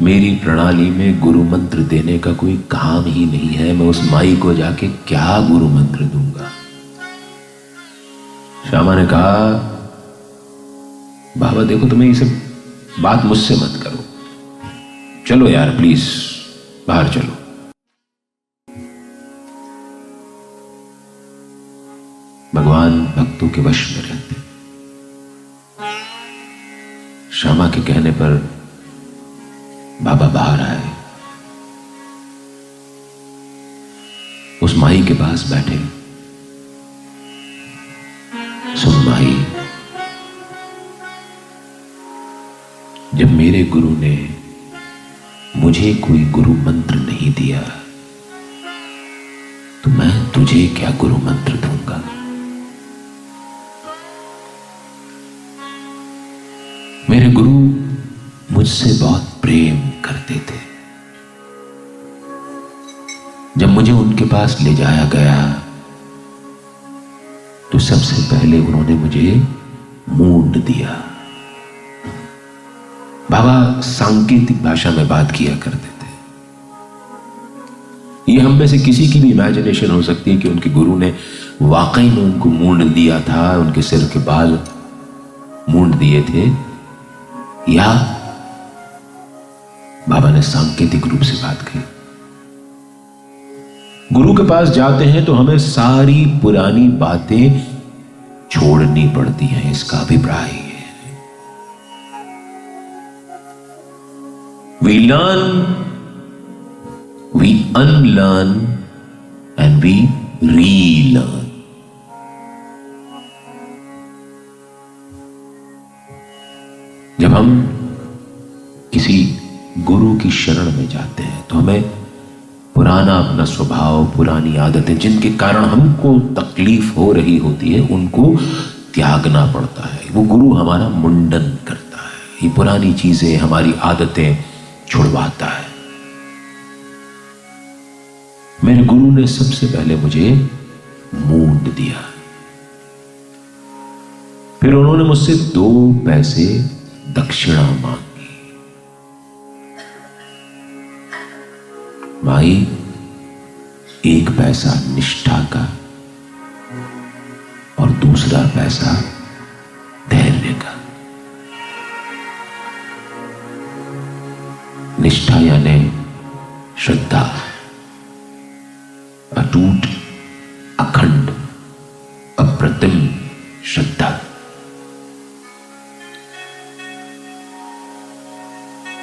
मेरी प्रणाली में गुरु मंत्र देने का कोई काम ही नहीं है, मैं उस माई को जाके क्या गुरु मंत्र दूंगा। श्यामा ने कहा, बाबा देखो तुम्हें ये सब बात मुझसे मत करो, चलो यार प्लीज बाहर चलो। भगवान भक्तों के वश में रहते। श्यामा के कहने पर बाबा बाहर आए, उस माई के पास बैठे। सुन माई, जब मेरे गुरु ने मुझे कोई गुरु मंत्र नहीं दिया तो मैं तुझे क्या गुरु मंत्र दूंगा। मेरे गुरु मुझसे बहुत प्रेम करते थे। जब मुझे उनके पास ले जाया गया तो सबसे पहले उन्होंने मुझे मूंड दिया। बाबा सांकेतिक भाषा में बात किया करते थे। ये हम में से किसी की भी इमेजिनेशन हो सकती है कि उनके गुरु ने वाकई में उनको मूंड दिया था, उनके सिर के बाल मूंड दिए थे, या बाबा ने सांकेतिक रूप से बात की। गुरु के पास जाते हैं तो हमें सारी पुरानी बातें छोड़नी पड़ती हैं, इसका अभिप्राय है। We learn unlearn and we relearn. जब हम किसी गुरु की शरण में जाते हैं तो हमें पुराना अपना स्वभाव, पुरानी आदतें जिनके कारण हमको तकलीफ हो रही होती है, उनको त्यागना पड़ता है। वो गुरु हमारा मुंडन करता है, ये पुरानी चीजें, हमारी आदतें छुड़वाता है। मेरे गुरु ने सबसे पहले मुझे मूंड दिया, फिर उन्होंने मुझसे 2 पैसे दक्षिणा मांगी। माई, 1 पैसा निष्ठा का और दूसरा पैसा धैर्य का। निष्ठा यानी श्रद्धा, अटूट, अखंड, अप्रतिम श्रद्धा।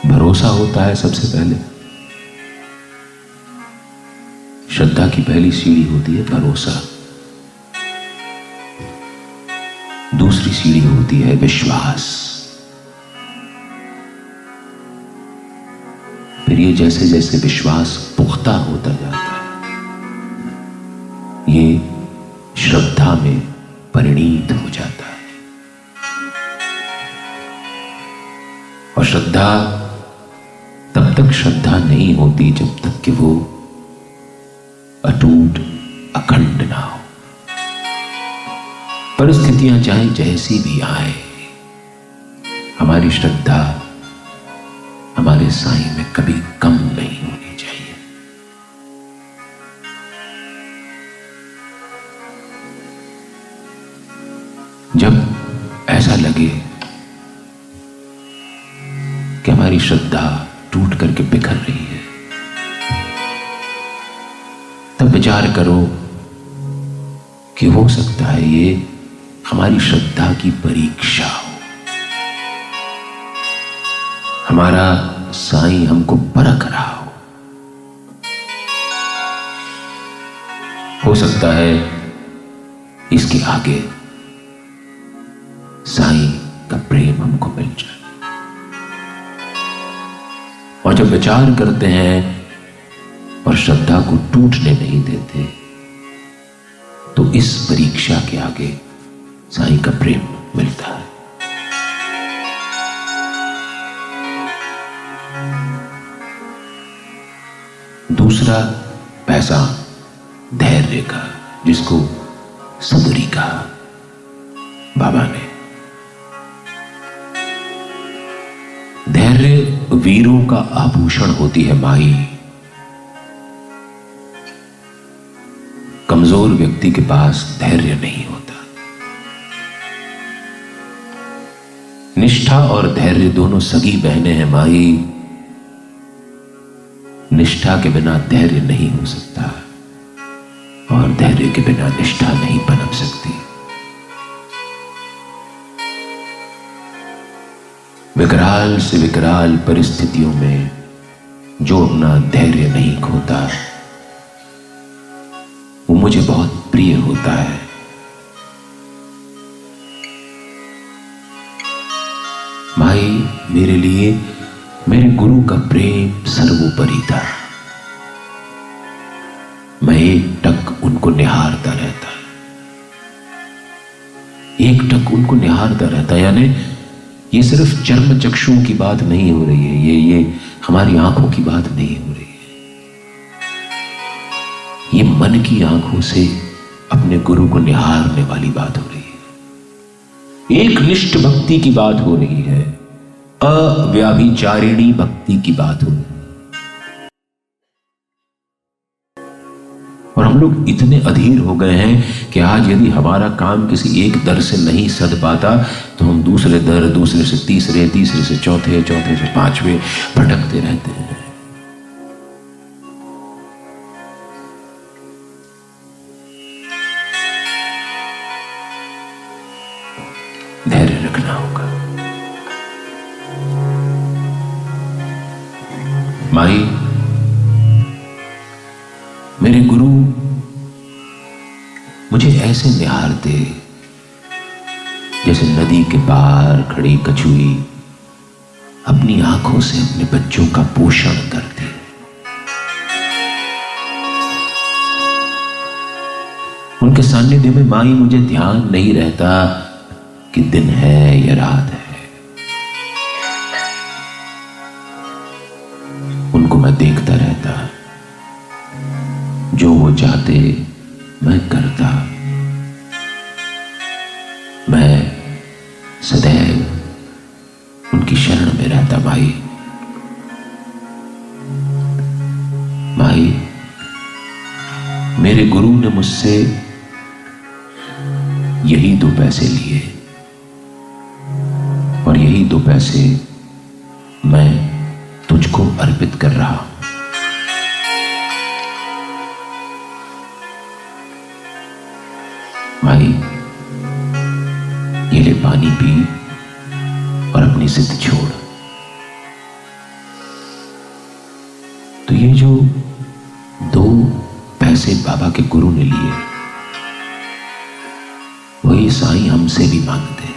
भरोसा होता है सबसे पहले। श्रद्धा की पहली सीढ़ी होती है भरोसा, दूसरी सीढ़ी होती है विश्वास। फिर ये जैसे जैसे विश्वास पुख्ता होता जाता है, ये श्रद्धा में परिणीत हो जाता है। और श्रद्धा तब तक श्रद्धा नहीं होती जब तक कि वो अटूट, अखंड ना हो। परिस्थितियां चाहे जैसी भी आए, हमारी श्रद्धा हमारे साईं में कभी कम नहीं होनी चाहिए। जब ऐसा लगे कि हमारी श्रद्धा टूट करके बिखर रही है, तब विचार करो कि हो सकता है ये हमारी श्रद्धा की परीक्षा हो। हमारा साईं हमको परख रहा हो सकता है इसके आगे साईं का प्रेम हमको मिल जाए। और जब विचार करते हैं और श्रद्धा को टूटने नहीं देते, तो इस परीक्षा के आगे साईं का प्रेम मिलता है। दूसरा पैसा धैर्य का, जिसको सबरी कहा बाबा ने। धैर्य वीरों का आभूषण होती है माई। कमजोर व्यक्ति के पास धैर्य नहीं होता। निष्ठा और धैर्य दोनों सगी बहनें हैं माई। निष्ठा के बिना धैर्य नहीं हो सकता और धैर्य के बिना निष्ठा नहीं पनप सकती। विकराल से विकराल परिस्थितियों में जो अपना धैर्य नहीं खोता, वो मुझे बहुत प्रिय होता है। माई, मेरे लिए मेरे गुरु का प्रेम सर्वोपरि था। मैं एक टक उनको निहारता रहता, एक टक उनको निहारता रहता। यानी ये सिर्फ चर्म चक्षुओं की बात नहीं हो रही है, ये हमारी आंखों की बात नहीं हो रही है। ये मन की आंखों से अपने गुरु को निहारने वाली बात हो रही है। एक निष्ठ भक्ति की बात हो रही है, अव्याभिचारिणी भक्ति की बात हो रही है। और हम लोग इतने अधीर हो गए हैं कि आज यदि हमारा काम किसी एक दर से नहीं सद पाता, तो हम दूसरे दर, दूसरे से तीसरे, तीसरे से चौथे, चौथे से पांचवें भटकते रहते हैं। धैर्य रखना होगा माई। ऐसे निहारते जैसे नदी के पार खड़ी कछुई अपनी आंखों से अपने बच्चों का पोषण करती। उनके सानिध्य में माई मुझे ध्यान नहीं रहता कि दिन है या रात है। उनको मैं देखता रहता, जो वो चाहते मैं करता। मैं सदैव उनकी शरण में रहता। माई, माई, मेरे गुरु ने मुझसे यही 2 पैसे लिए और यही 2 पैसे मैं तुझको अर्पित कर रहा हूं। माई, ये ले पानी पी और अपनी जिद छोड़। तो ये जो 2 पैसे बाबा के गुरु ने लिए, वही साईं हमसे भी मांगते हैं।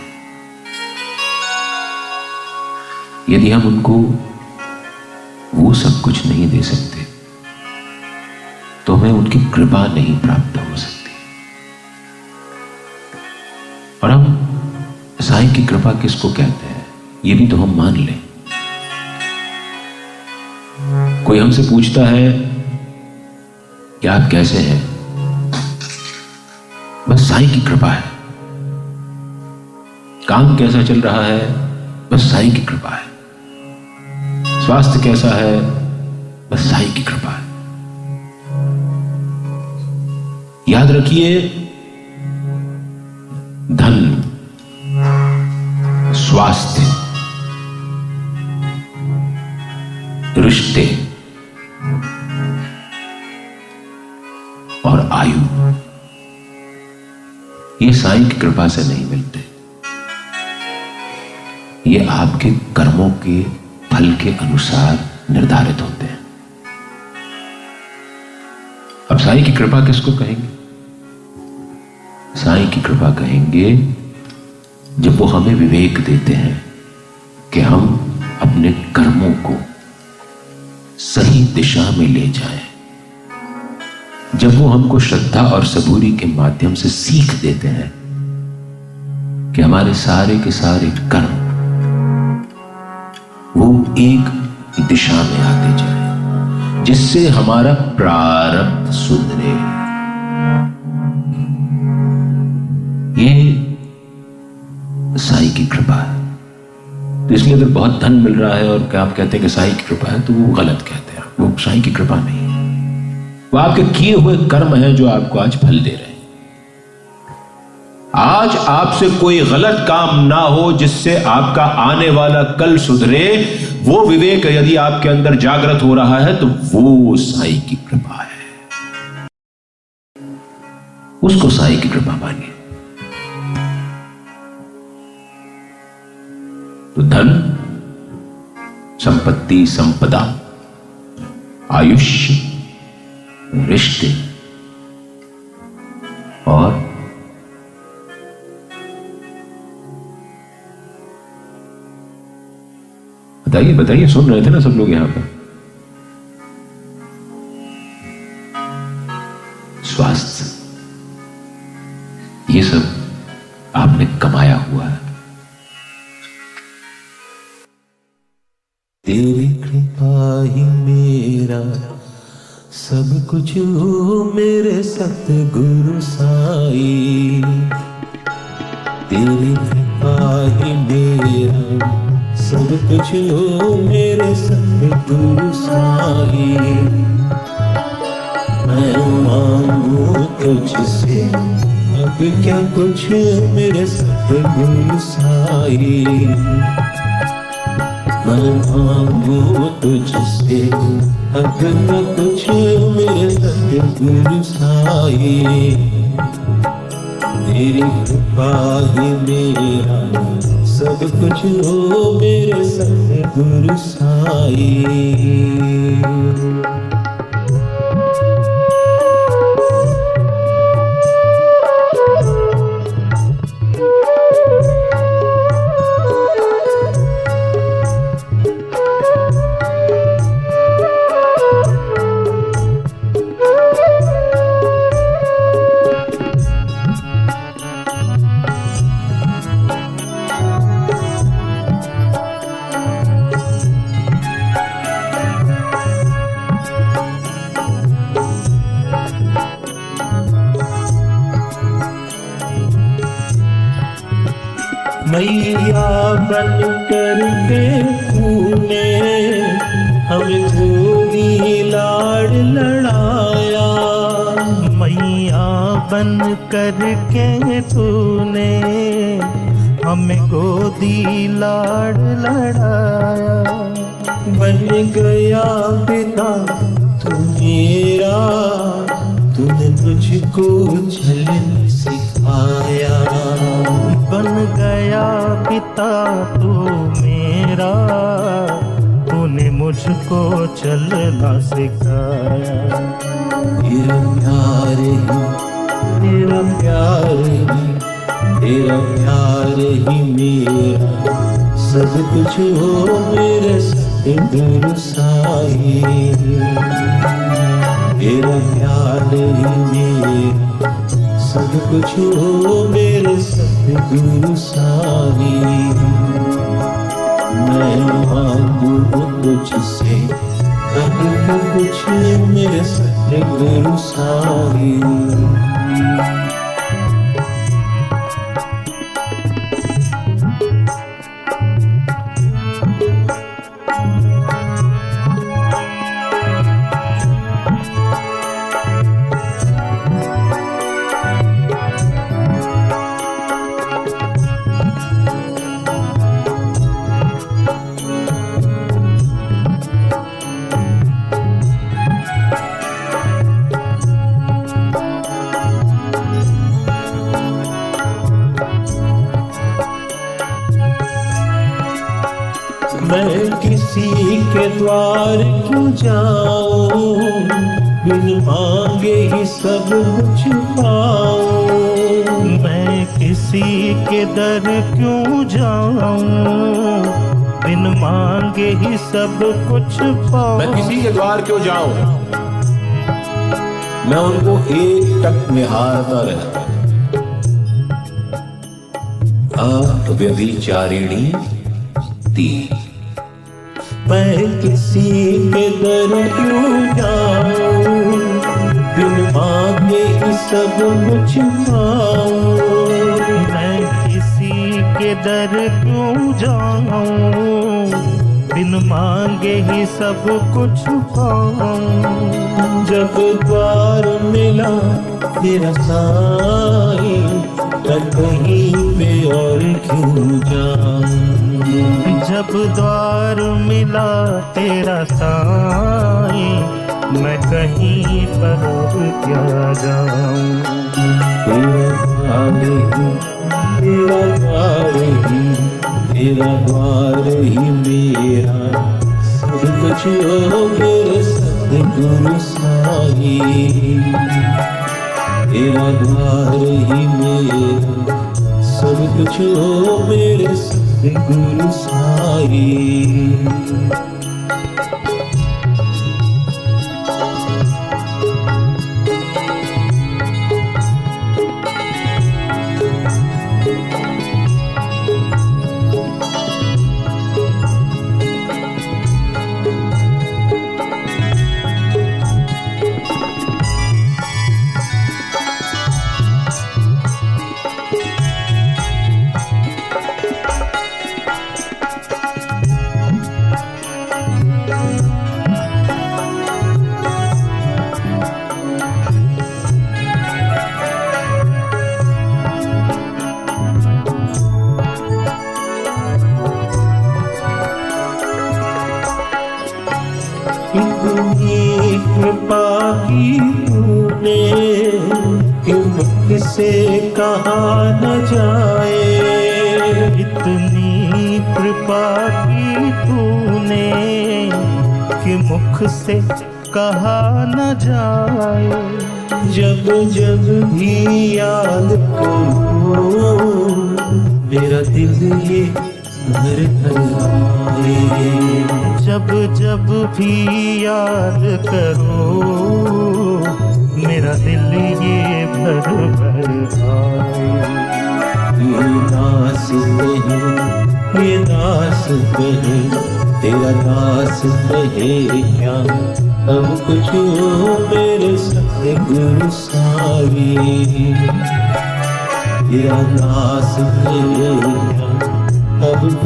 यदि हम उनको वो सब कुछ नहीं दे सकते तो हमें उनकी कृपा नहीं प्राप्त हो सकती। और हम साईं की कृपा किसको कहते हैं, ये भी तो हम मान लें। कोई हमसे पूछता है कि आप कैसे हैं, बस साईं की कृपा है। काम कैसा चल रहा है, बस साईं की कृपा है। स्वास्थ्य कैसा है, बस साईं की कृपा है। याद रखिए, धन, स्वास्थ्य, रिश्ते और आयु, ये साईं की कृपा से नहीं मिलते। ये आपके कर्मों के फल के अनुसार निर्धारित होते हैं। अब साईं की कृपा किसको कहेंगे? साईं की कृपा कहेंगे जब वो हमें विवेक देते हैं कि हम अपने कर्मों को सही दिशा में ले जाएं। जब वो हमको श्रद्धा और सबूरी के माध्यम से सीख देते हैं कि हमारे सारे के सारे कर्म वो एक दिशा में आते जाए, जिससे हमारा प्रारब्ध सुधरे। ये साईं की कृपा है। तो इसलिए अगर बहुत धन मिल रहा है और आप कहते हैं कि साईं की कृपा है, तो वो गलत कहते हैं। वो साईं की कृपा नहीं है, वो आपके किए हुए कर्म हैं जो आपको आज फल दे रहे हैं। आज आपसे कोई गलत काम ना हो जिससे आपका आने वाला कल सुधरे, वो विवेक यदि आपके अंदर जागृत हो रहा है तो वो साईं की कृपा है। उसको साईं की कृपा मानिए। तो धन, संपत्ति, संपदा, आयुष्य, रिश्ते और बताइए बताइए, सुन रहे थे ना सब लोग यहां पर? स्वास्थ्य, ये सब आपने कमाया हुआ है। तेरी कृपा ही मेरा सब कुछ हो मेरे सतगुरु साईं। तेरी कृपा ही मेरा सब कुछ हो मेरे सतगुरु साईं। मैं मांगू तुझसे अब क्या कुछ मेरे सतगुरु साईं। मैं मांगू तुझसे अब न कुछ मेरे सतगुरु साईं। तेरी कृपा ही मेरा सब कुछ हो मेरे सतगुरु साईं। मैया बन करके तूने हमें गोदी लाड लड़ाया। मैया बन करके तूने हमें गोदी लाड लड़ाया। बन गया पिता तू मेरा, तूने मुझको चलन सिखाया। बन गया पिता तू मेरा, तूने मुझको चलना सिखाया। तेरा प्यार ही, तेरा प्यार ही, तेरा प्यार ही मेरा सब कुछ हो मेरे सतगुरु साईं। तेरा प्यार ही मेरा सब कुछ हो मेरे सतगुरु साईं। मैं मांगू तुझसे कभी कुछ मेरे सतगुरु साईं। मैं किसी के द्वार क्यों जाऊं, बिन मांगे ही सब कुछ पाऊं। मैं किसी के दर क्यों जाऊं, बिन मांगे ही सब कुछ पाऊं। मैं किसी के द्वार क्यों जाऊं, मैं उनको एक टक निहारता रहता। आप व्यभिचारिणी ती। मैं किसी के दर क्यों जाऊं, बिन मांगे ही सब कुछ पाऊं। मैं किसी के दर क्यों जाऊं, बिन मांगे ही सब कुछ पाऊं। जब द्वार मिला तेरा साईं, मैं कहीं पे और क्यों जाऊं। जब द्वार मिला तेरा साईं, मैं कहीं पर और क्या जाऊं। तेरा द्वार ही, तेरा द्वार ही, तेरा द्वार ही मेरा सब कुछ हो मेरे सतगुरु साईं। तेरा द्वार ही मेरा सब कुछ हो मेरे सतगुरु साईं। इतनी कृपा की तूने कि मुझसे कहा न जाए। इतनी कृपा की तूने कि मुख से कहा न जाए। जब जब भी याद करूं मेरा दिल ये भर आए। जब जब भी याद करो मेरा दिल ये भर आए। ये दास कहे, ये दास कहे, तेरा दास कहे क्या अब कुछ हो मेरे सतगुरु साईं। तेरा दास कहे क्या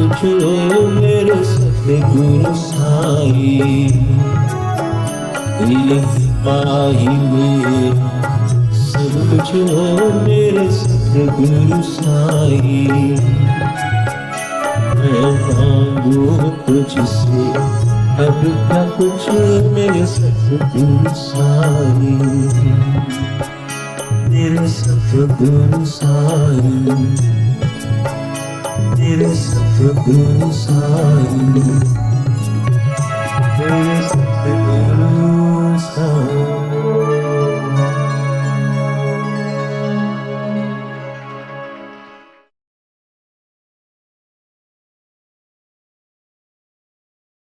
कुछ हो मेरे सतगुरु साईं, पाही मेरा सब कुछ हो मेरे सतगुरु साईं। मैं मांगू तुझसे अब क्या कुछ मेरे सतगुरु साईं, मेरे सतगुरु साईं, मेरे सतगुरु साईं, मेरे